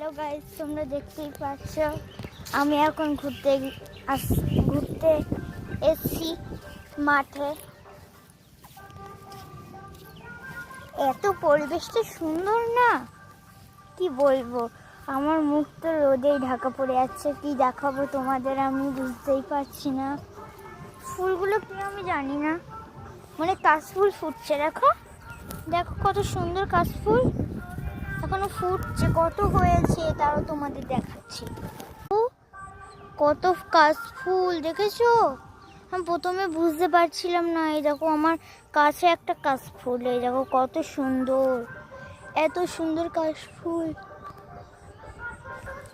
Hello guys, তোমরা দেখতেই পাচ্ছ আমি এখন ঘুরতে এসছি মাঠে। এত পরিবেশটা সুন্দর না, কি বলবো। আমার মুখ তো রোদেই ঢাকা পড়ে যাচ্ছে, কি দেখাবো তোমাদের আমি বুঝতেই পারছি না। ফুলগুলো কি আমি জানি না, মানে কাশফুল ফুটছে। দেখো দেখো কত সুন্দর কাশফুল, এখনো ফুটছে, কত হয়েছে তাও তোমাদের দেখাচ্ছি। কত কাশফুল দেখেছো? আমি প্রথমে বুঝতে পারছিলাম না। এই দেখো আমার কাছে একটা কাশফুল, এই দেখো কত সুন্দর, এত সুন্দর কাশফুল,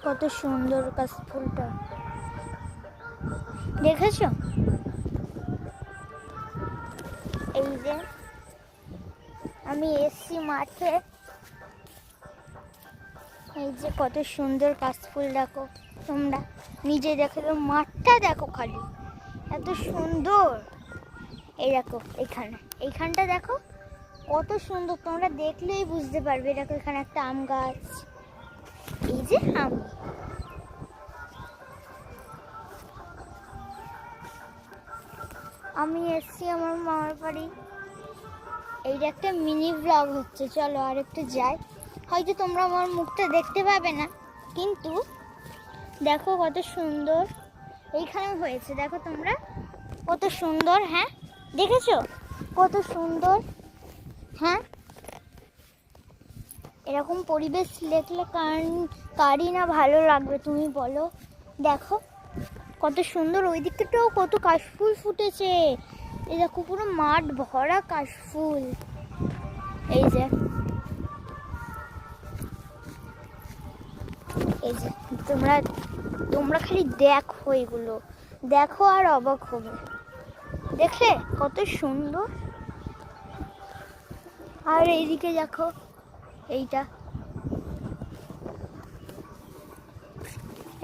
কত সুন্দর কাশফুলটা দেখেছো? এই যে আমি এসছি মাঠে, এই যে কত সুন্দর কাশফুল দেখো, তোমরা নিজে দেখো, মাঠটা দেখো খালি এত সুন্দর। এই দেখো এইখানটা দেখো কত সুন্দর, তোমরা দেখলেই বুঝতে পারবে। দেখো এখানে একটা আম গাছ, এই যে আম। আমি এসছি আমার মামার বাড়ি। এইটা একটা মিনি ব্লগ হচ্ছে, চলো আর একটু যাই। হয়তো তোমরা আমার মুখটা দেখতে পাবে না, কিন্তু দেখো কত সুন্দর এইখানে হয়েছে। দেখো তোমরা কত সুন্দর, হ্যাঁ দেখেছো কত সুন্দর? হ্যাঁ, এরকম পরিবেশ দেখলে কারই না ভালো লাগবে তুমি বলো? দেখো কত সুন্দর, ওই দিকটাও কত কাশফুল ফুটেছে। এই দেখো পুরো মাঠ ভরা কাশফুল। এই যে এই যে তোমরা খালি দেখো, এগুলো দেখো আর অবাক হবে। দেখলে কত সুন্দর। আর এইদিকে দেখো এইটা,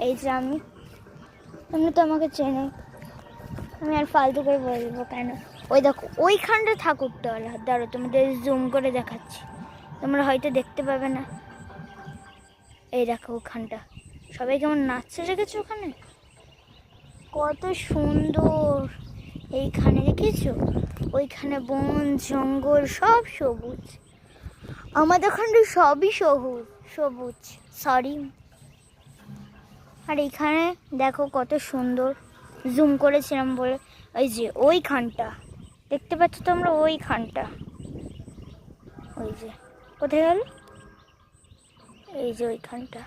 এই যে তুমি তো আমাকে চেনো, আমি আর ফালতু করে বলবো কেন। ওই দেখো ওইখানটা ঠাকুরটা, দাঁড়ো তোমাদের জুম করে দেখাচ্ছি, তোমরা হয়তো দেখতে পাবে না। এই দেখো ওখানটা সবাই কেমন নাচছে, রেখেছো ওখানে কত সুন্দর। এইখানে দেখেছো, ওইখানে বন জঙ্গল সব সবুজ, আমাদের ওখানে সবই সবুজ সবুজ, সরি। আর এইখানে দেখো কত সুন্দর, জুম করেছিলাম বলে। এই যে ওইখানটা দেখতে পাচ্ছ তোমরা, ওইখানটা, ওই যে কোথায় গেল, এই যে ওইখানটা।